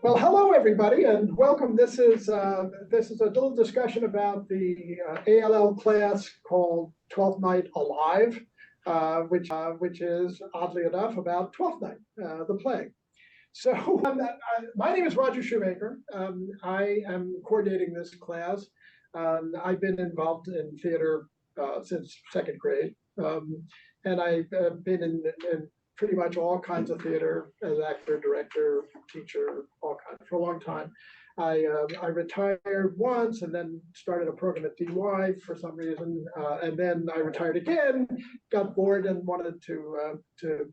Well, hello everybody, and welcome. This is a little discussion about the ALL class called Twelfth Night Alive, which is oddly enough about Twelfth Night, the play. So my name is Roger Shoemaker. I am coordinating this class. I've been involved in theater since second grade, and I've been in pretty much all kinds of theater as actor, director, teacher, all kinds for a long time. I retired once and then started a program at DY for some reason, and then I retired again, got bored and wanted to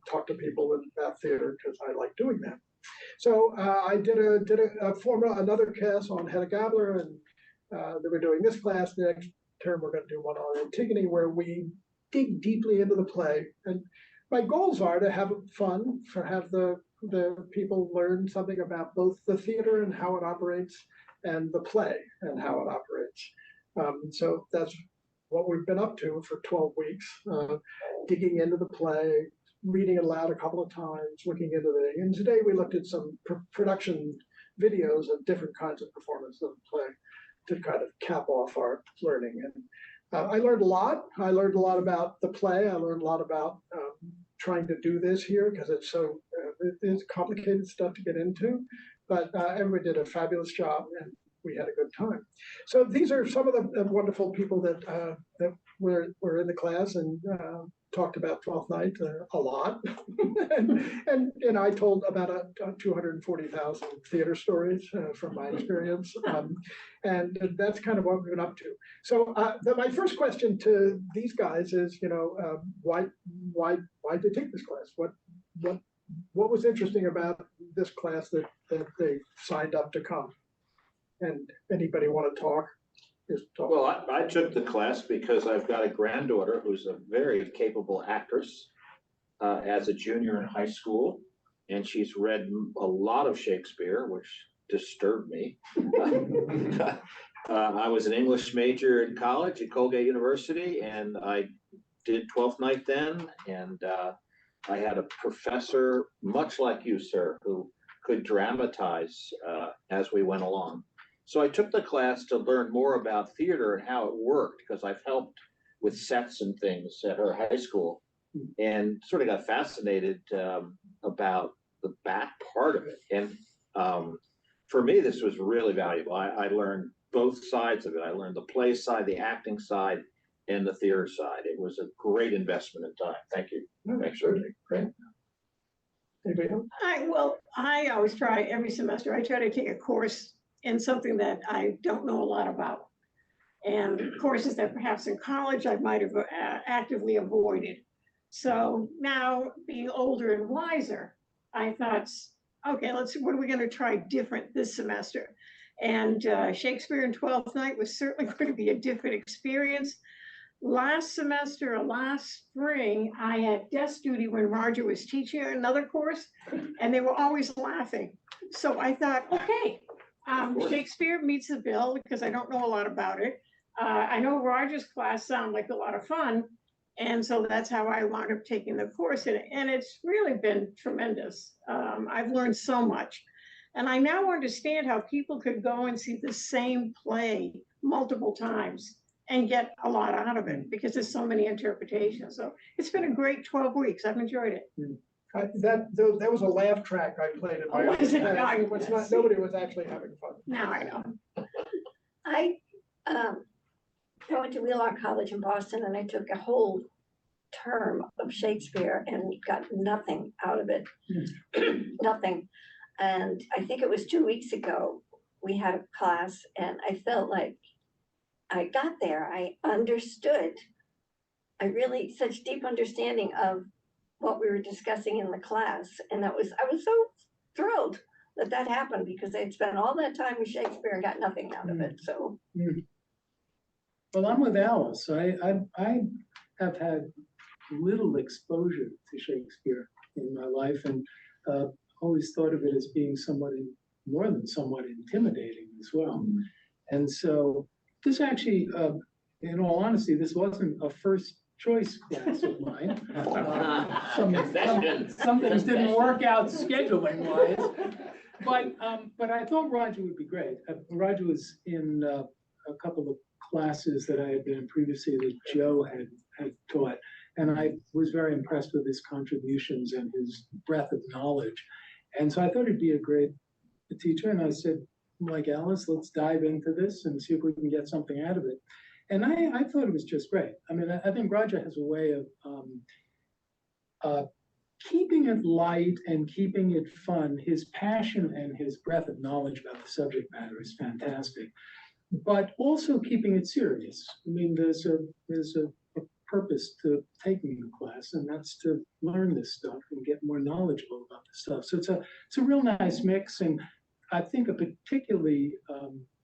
talk to people about theater because I like doing that. So I did another class on Hedda Gabler, and then we're doing this class. The next term we're going to do one on Antigone, where we dig deeply into the play. And my goals are to have fun, have the people learn something about both the theater and how it operates, and the play and how it operates. So that's what we've been up to for 12 weeks, digging into the play, reading it aloud a couple of times, looking into it. And today we looked at some production videos of different kinds of performance of the play to kind of cap off our learning. And I learned a lot. I learned a lot about the play. I learned a lot about trying to do this here because it's so it's complicated stuff to get into. But everybody did a fabulous job, and we had a good time. So these are some of the wonderful people that were in the class and talked about Twelfth Night a lot, and I told about 240,000 theater stories from my experience, and that's kind of what we've been up to. So my first question to these guys is, why did they take this class? What was interesting about this class that they signed up to come? And anybody want to talk? Well, I took the class because I've got a granddaughter who's a very capable actress as a junior in high school, and she's read a lot of Shakespeare, which disturbed me. I was an English major in college at Colgate University, and I did Twelfth Night then, and I had a professor, much like you, sir, who could dramatize as we went along. So I took the class to learn more about theater and how it worked, because I've helped with sets and things at her high school, and sort of got fascinated about the back part of it. And for me, this was really valuable. I learned both sides of it. I learned the play side, the acting side, and the theater side. It was a great investment in time. Thank you. Thanks, certainly. Great. Anybody else? I always try every semester. I try to take a course in something that I don't know a lot about, and courses that perhaps in college I might have actively avoided. So now, being older and wiser, I thought, okay, what are we going to try different this semester? And Shakespeare in Twelfth Night was certainly going to be a different experience. Last semester, last spring, I had desk duty when Roger was teaching another course, and they were always laughing. So I thought, okay, Shakespeare meets the bill because I don't know a lot about it. I know Roger's class sounded like a lot of fun, and so that's how I wound up taking the course, and it's really been tremendous. I've learned so much, and I now understand how people could go and see the same play multiple times and get a lot out of it because there's so many interpretations. So it's been a great 12 weeks. I've enjoyed it. That was a laugh track I played in my Oh, was it? It was not, nobody was actually having fun. Now I know. I went to Wheelock College in Boston, and I took a whole term of Shakespeare and got nothing out of it. Nothing. And I think it was 2 weeks ago we had a class, and I felt like I got there. I understood. Such deep understanding of what we were discussing in the class, and I was so thrilled that happened, because I'd spent all that time with Shakespeare and got nothing out of it. So, well, I'm with Alice. I have had little exposure to Shakespeare in my life, and always thought of it as being more than somewhat intimidating as well. And so this actually, in all honesty, this wasn't a first choice class of mine. Some things didn't work out scheduling wise. But I thought Roger would be great. Roger was in a couple of classes that I had been in previously that Joe had taught. And I was very impressed with his contributions and his breadth of knowledge. And so I thought he'd be a great teacher. And I said, like Alice, let's dive into this and see if we can get something out of it. And I thought it was just great. I mean, I think Roger has a way of keeping it light and keeping it fun. His passion and his breadth of knowledge about the subject matter is fantastic, but also keeping it serious. I mean, there's a purpose to taking the class, and that's to learn this stuff and get more knowledgeable about this stuff. So it's a real nice mix. And I think a particularly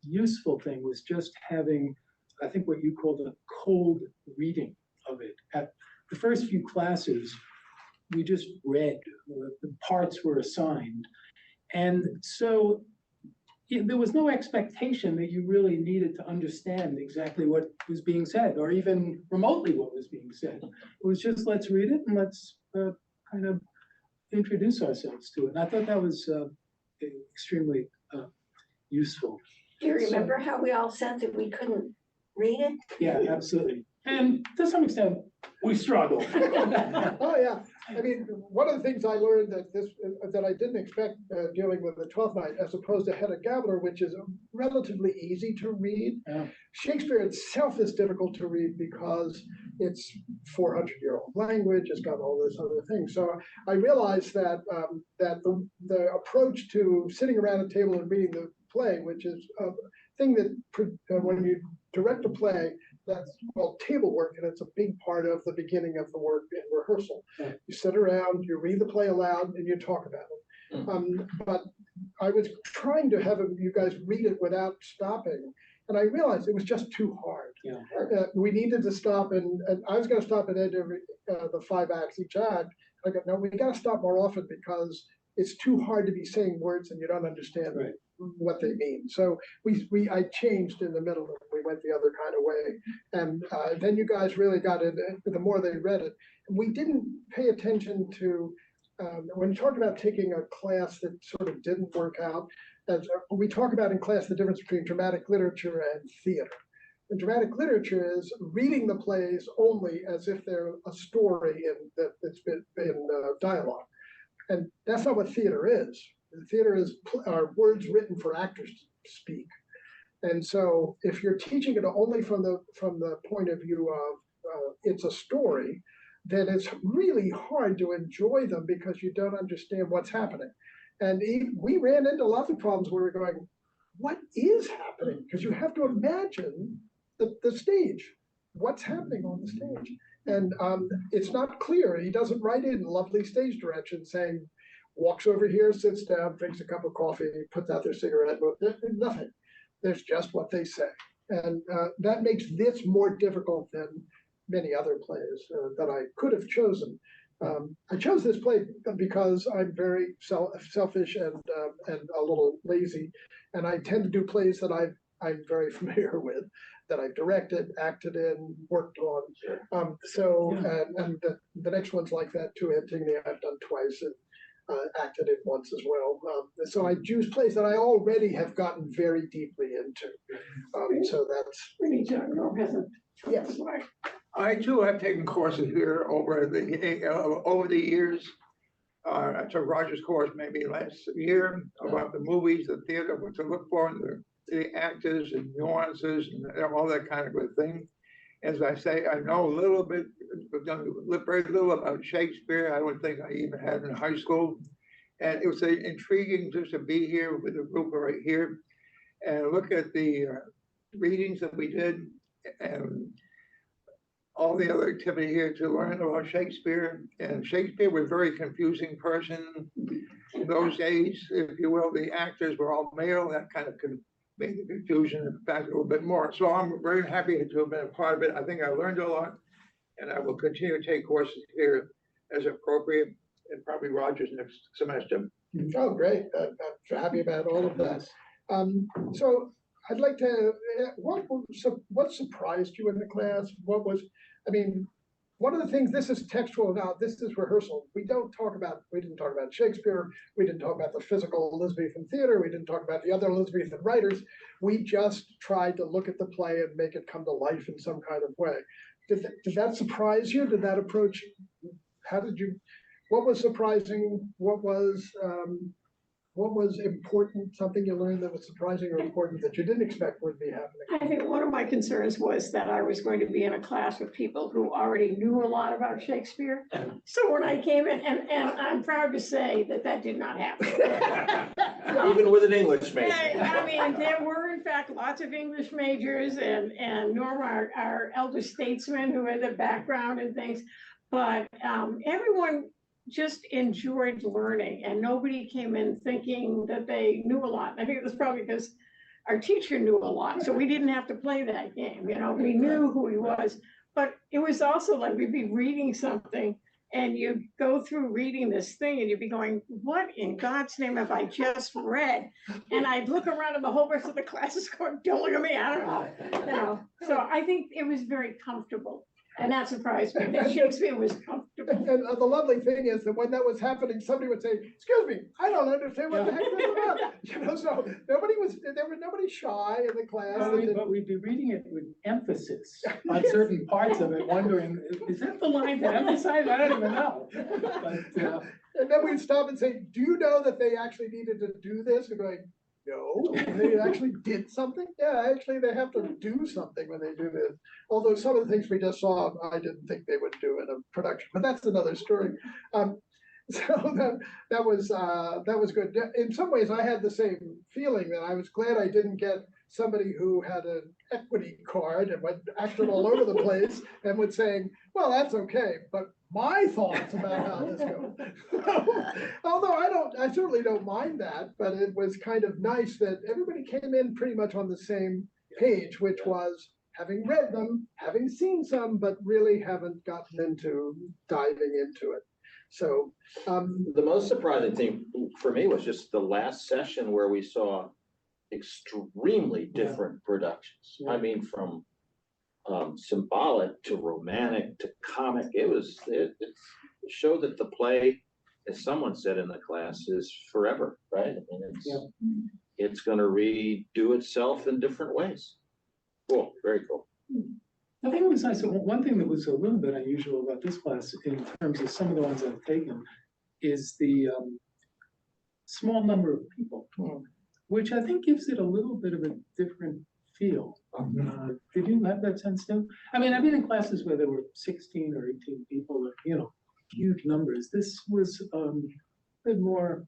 useful thing was just having, I think, what you call the cold reading of it. At the first few classes, we just read, the parts were assigned. And so there was no expectation that you really needed to understand exactly what was being said, or even remotely what was being said. It was just, let's read it and let's kind of introduce ourselves to it. And I thought that was extremely useful. Do you remember how we all said that we couldn't read it? Yeah, absolutely. And to some extent, we struggle. Oh, yeah. I mean, one of the things I learned that I didn't expect dealing with the Twelfth Night, as opposed to Hedda Gabler, which is relatively easy to read. Yeah. Shakespeare itself is difficult to read because it's 400-year-old language. It's got all this other things. So I realized that the approach to sitting around a table and reading the play, which is a thing that when you direct a play, that's called table work, and it's a big part of the beginning of the work in rehearsal. Yeah. You sit around, you read the play aloud, and you talk about it. But I was trying to have you guys read it without stopping, and I realized it was just too hard. Yeah. We needed to stop, and I was going to stop at every the 5 acts each act. I go, no, we got to stop more often because it's too hard to be saying words and you don't understand what they mean. So I changed in the middle, and we went the other kind of way. And then you guys really got it. The more they read it, we didn't pay attention to when you talk about taking a class that sort of didn't work out. As we talk about in class, the difference between dramatic literature and theater. And dramatic literature is reading the plays only as if they're a story that's been in dialogue. And that's not what theater is. Theater are words written for actors to speak. And so if you're teaching it only from the point of view of it's a story, then it's really hard to enjoy them because you don't understand what's happening. And we ran into lots of problems where we're going, what is happening? Because you have to imagine the stage, what's happening on the stage. And it's not clear. He doesn't write in lovely stage direction saying, walks over here, sits down, drinks a cup of coffee, puts out their cigarette. Nothing. There's just what they say. And that makes this more difficult than many other plays that I could have chosen. I chose this play because I'm very selfish and a little lazy. And I tend to do plays that I'm very familiar with, that I've directed, acted in, worked on. And the next one's like that too. Antigone I've done twice and acted in once as well. So I choose plays that I already have gotten very deeply into. So that's Really, John hasn't. yes. I too have taken courses here over the years. I took Roger's course maybe last year about the movies, the theater, what to look for, and the actors and nuances and all that kind of good thing. As I say, I know a little bit, very little about Shakespeare. I don't think I even had in high school. And it was intriguing just to be here with the group right here and look at the readings that we did and all the other activity here to learn about Shakespeare. And Shakespeare was a very confusing person in those days, if you will. The actors were all male, that kind of made the confusion in fact a little bit more. So I'm very happy to have been a part of it. I think I learned a lot, and I will continue to take courses here as appropriate, and probably Roger's next semester. Oh, great. I'm happy about all of that. So I'd like to, what surprised you in the class? one of the things, this is textual now, this is rehearsal. We didn't talk about Shakespeare. We didn't talk about the physical Elizabethan theater. We didn't talk about the other Elizabethan writers. We just tried to look at the play and make it come to life in some kind of way. Did that surprise you? Did that approach, what was surprising? What was important, something you learned that was surprising or important that you didn't expect would be happening? I think one of my concerns was that I was going to be in a class with people who already knew a lot about Shakespeare. So when I came in, and I'm proud to say that did not happen. Even with an English major. I mean, there were in fact lots of English majors and Norma, our elder statesman who had the background and things, but everyone just enjoyed learning, and nobody came in thinking that they knew a lot. I think it was probably because our teacher knew a lot, so we didn't have to play that game. You know, we knew who he was, but it was also like we'd be reading something and you go through reading this thing and you'd be going, what in God's name have I just read? And I'd look around and the whole rest of the class is going, don't look at me, I don't know. You know, so I think it was very comfortable. And that surprised me, that Shakespeare was comfortable. And the lovely thing is that when that was happening, somebody would say, excuse me, I don't understand what the heck this is about. You know, so there was nobody shy in the class. But we'd be reading it with emphasis on certain parts of it, wondering, is that the line to emphasize? I don't even know. But, and then we'd stop and say, do you know that they actually needed to do this? And going, no, they actually did something. Yeah, actually they have to do something when they do this. Although some of the things we just saw, I didn't think they would do in a production, but that's another story. So that was good. In some ways, I had the same feeling that I was glad I didn't get somebody who had an equity card and went acted all over the place and was saying, well, that's okay, but my thoughts about how this goes. Although I certainly don't mind that, but it was kind of nice that everybody came in pretty much on the same page, which was having read them, having seen some, but really haven't gotten into diving into it. So the most surprising thing for me was just the last session where we saw extremely different productions. I mean, from symbolic to romantic to comic. It showed that the play, as someone said in the class, is forever, right? I mean, it's going to redo itself in different ways. Cool, very cool. I think it was nice. One thing that was a little bit unusual about this class, in terms of some of the ones I've taken, is the small number of people, which I think gives it a little bit of a different feel. Did you have that sense too? I mean, I've been in classes where there were 16 or 18 people, or, you know, huge numbers. This was a bit more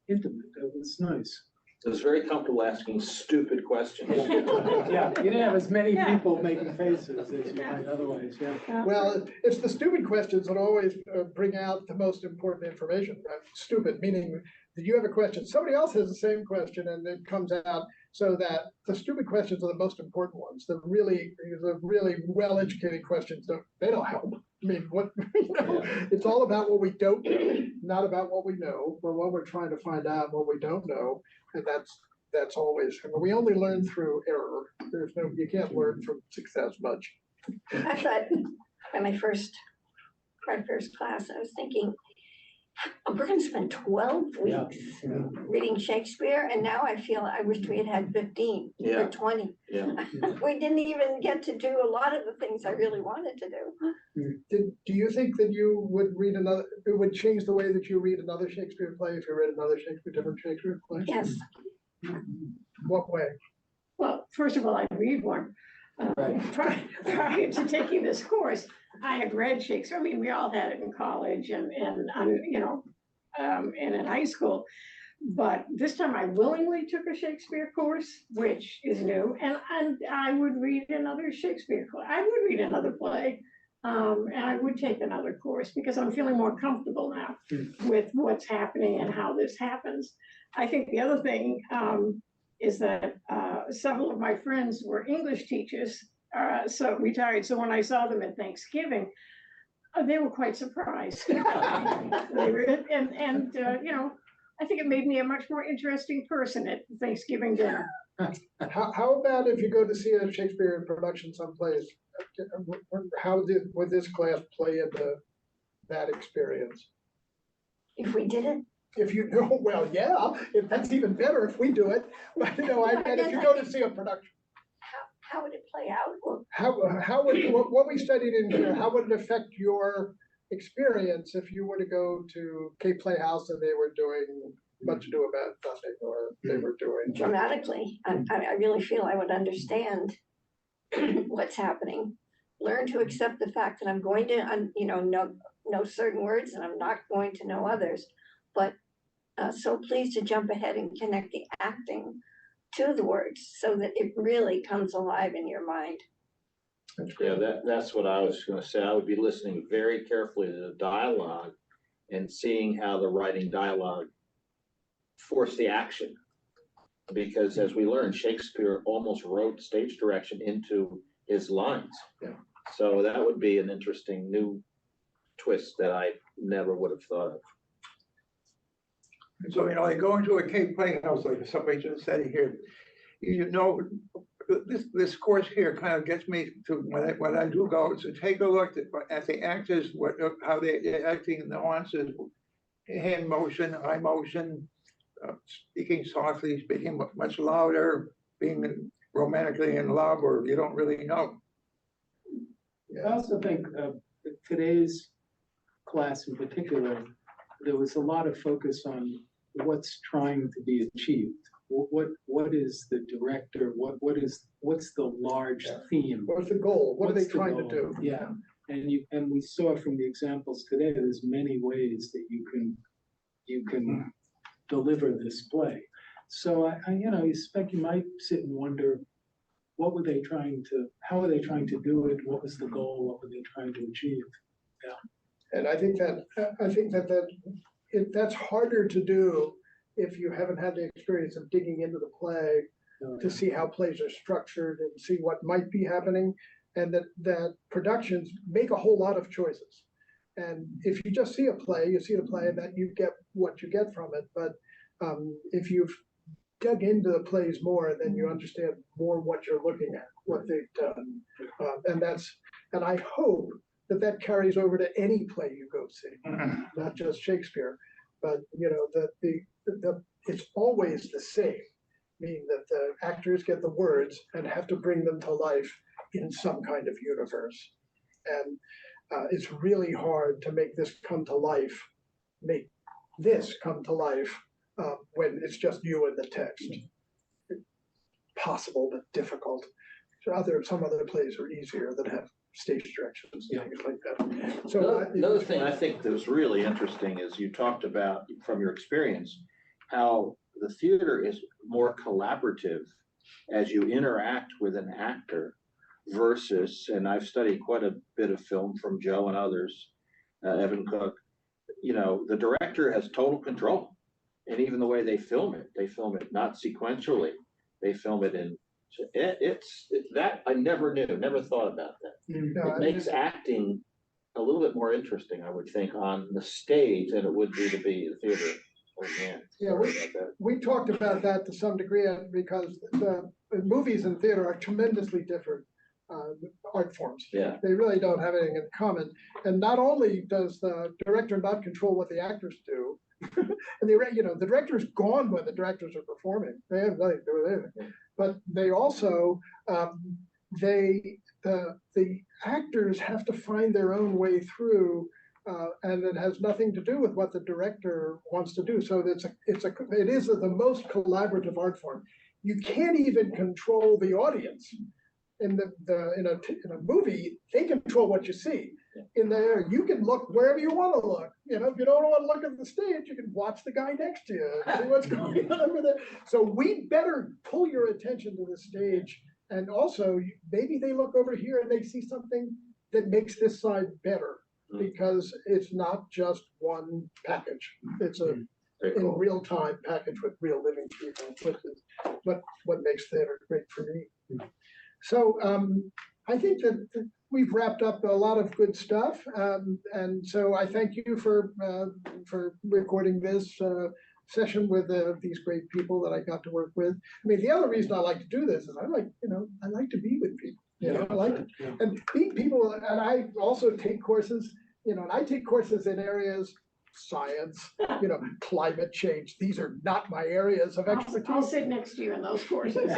intimate. It was nice. It was very comfortable asking stupid questions. Yeah, you didn't have as many people making faces as you might otherwise, well, it's the stupid questions that always bring out the most important information. Stupid, meaning that you have a question, somebody else has the same question, and it comes out, so that the stupid questions are the most important ones. The really well-educated questions, they don't help. I mean, it's all about what we don't know, not about what we know, but what we're trying to find out, what we don't know. And that's always, we only learn through error. You can't learn from success much. I thought when my first class, I was thinking, we're going to spend 12 weeks reading Shakespeare, and now I feel I wish we had 15 or 20. We didn't even get to do a lot of the things I really wanted to do. Do you think that you would read another, it would change the way that you read another Shakespeare play if you read another different Shakespeare play? Yes. What way? Well, first of all, I read one. Prior to taking this course, I had read Shakespeare. I mean, we all had it in college and you know, and in high school. But this time I willingly took a Shakespeare course, which is new, and I would read another Shakespeare play. I would read another play, and I would take another course because I'm feeling more comfortable now with what's happening and how this happens. I think the other thing is that several of my friends were English teachers, so retired. So when I saw them at Thanksgiving, they were quite surprised. You know, I think it made me a much more interesting person at Thanksgiving dinner. How about if you go to see a Shakespeare production someplace would this class play into that experience? If we did it, If you know, well, yeah, if that's even better if we do it, but and if you go to see a production, how would it play out? Well, how would, what we studied in here, how would it affect your experience if you were to go to Cape Playhouse and they were doing Much Ado About Nothing, or they were doing. dramatically, I really feel I would understand what's happening. Learn to accept the fact that I'm going to, know certain words and I'm not going to know others. But so pleased to jump ahead and connect the acting to the words so that it really comes alive in your mind. Yeah, that's what I was gonna say. I would be listening very carefully to the dialogue and seeing how the writing dialogue forced the action. Because as we learned, Shakespeare almost wrote stage direction into his lines. Yeah. So that would be an interesting new twist that I never would have thought of. So, like going to a Cape Playhouse, like somebody just said here, this course here kind of gets me to when I do go to take a look at the actors, how they're acting, nuances, hand motion, eye motion, speaking softly, speaking much louder, being romantically in love, or you don't really know. I also think today's class in particular, there was a lot of focus on what's trying to be achieved. What is the director? What's the large theme? What's the goal? What are they What's the trying to goal? do? Yeah, and we saw from the examples today, there's many ways that you can deliver this play. So you might sit and wonder, what were they trying to? How were they trying to do it? What was the goal? What were they trying to achieve? Yeah. And I think that's harder to do if you haven't had the experience of digging into the play to see how plays are structured and see what might be happening, and that productions make a whole lot of choices. And if you just see a play, you see the play and that you get what you get from it. But if you've dug into the plays more, then you understand more what you're looking at, what they've done. And I hope that carries over to any play you go see, not just Shakespeare, but it's always the same, meaning that the actors get the words and have to bring them to life in some kind of universe. And it's really hard to make this come to life, when it's just you and the text. Possible, but difficult. Some other plays are easier that have stage directions and things like that. So another thing I think that was really interesting is you talked about, from your experience, how the theater is more collaborative as you interact with an actor versus, and I've studied quite a bit of film from Joe and others, Evan Cook, the director has total control. And even the way they film it not sequentially, they film it in, that I never knew, never thought about that. It makes acting a little bit more interesting, I would think, on the stage than it would be to be the theater. Yeah, we talked about that to some degree because the movies and theater are tremendously different art forms. Yeah. They really don't have anything in common. And not only does the director not control what the actors do, and the director's gone when the directors are performing. They have nothing to do with anything. But they also the actors have to find their own way through, and it has nothing to do with what the director wants to do. So it is the most collaborative art form. You can't even control the audience. In a movie, they control what you see. In there, you can look wherever you want to look. If you don't want to look at the stage, you can watch the guy next to you and see what's going on with it. So we better pull your attention to the stage. And also, maybe they look over here and they see something that makes this side better, because it's not just one package. It's in real time package with real living people, which is what makes theater great for me. So I think that we've wrapped up a lot of good stuff, and so I thank you for recording this session with these great people that I got to work with. I mean, the other reason I like to do this is I like to be with people. You know, I like it. And meet people, and I also take courses, you know, and I take courses in areas, science, you know, climate change. These are not my areas of I'll expertise. sit next to you in those courses.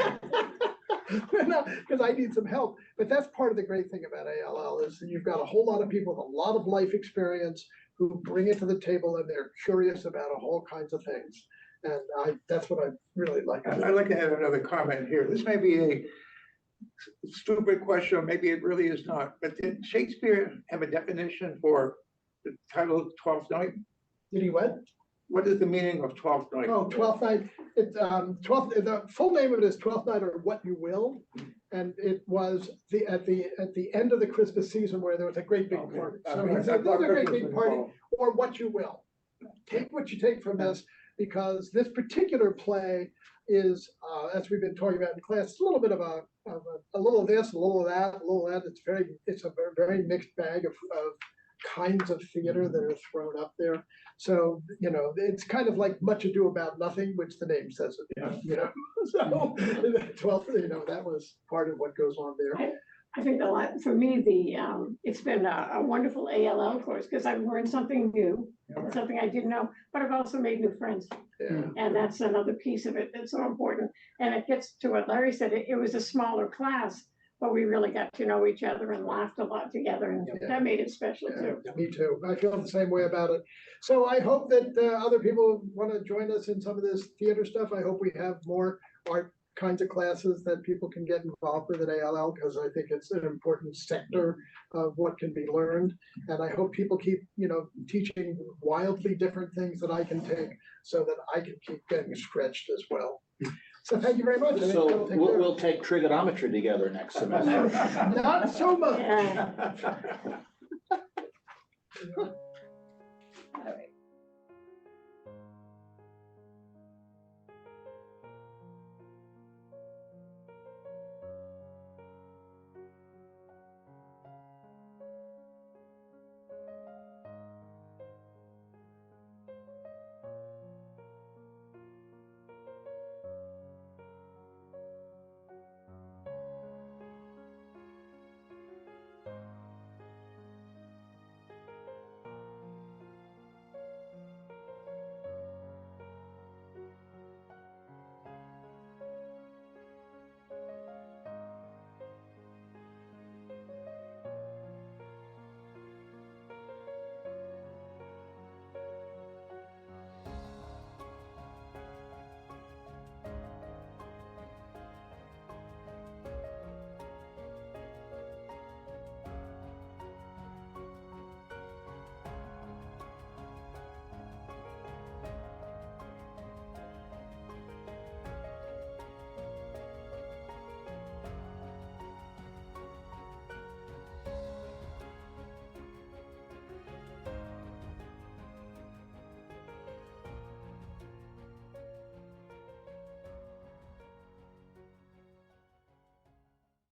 Because I need some help. But that's part of the great thing about ALL is that you've got a whole lot of people with a lot of life experience who bring it to the table and they're curious about all kinds of things. And that's what I really like. I'd like to add another comment here. This may be a stupid question, or maybe it really is not, but did Shakespeare have a definition for the title Twelfth Night? Did he what? What is the meaning of Twelfth Night? Oh, Twelfth Night. It's 12th. The full name of it is Twelfth Night or What You Will, and it was at the end of the Christmas season where there was a great big Okay. party. I So he thought said, "This is a great Christmas big was party, involved. or what you will. Take what you take from this, because this particular play is, as we've been talking about in class, it's a little bit of a little of this, a little of that, a little of that. It's a very mixed bag of kinds of theater that are thrown up there. So, you know, it's kind of like Much Ado About Nothing, which the name says it, you know. So, 12th, you know, that was part of what goes on there. I think for me, it's been a wonderful ALL course because I've learned something new, something I didn't know, but I've also made new friends. Yeah. And that's another piece of it that's so important. And it gets to what Larry said, it was a smaller class, but we really got to know each other and laughed a lot together, and Yeah. that made it special Yeah, too. me too. I feel the same way about it. So I hope that other people want to join us in some of this theater stuff. I hope we have more art kinds of classes that people can get involved with at ALL, because I think it's an important sector of what can be learned. And I hope people keep, you know, teaching wildly different things that I can take so that I can keep getting stretched as well. So thank you very much. I think So that'll take care of it. we'll take trigonometry together next semester. Not so much. Yeah.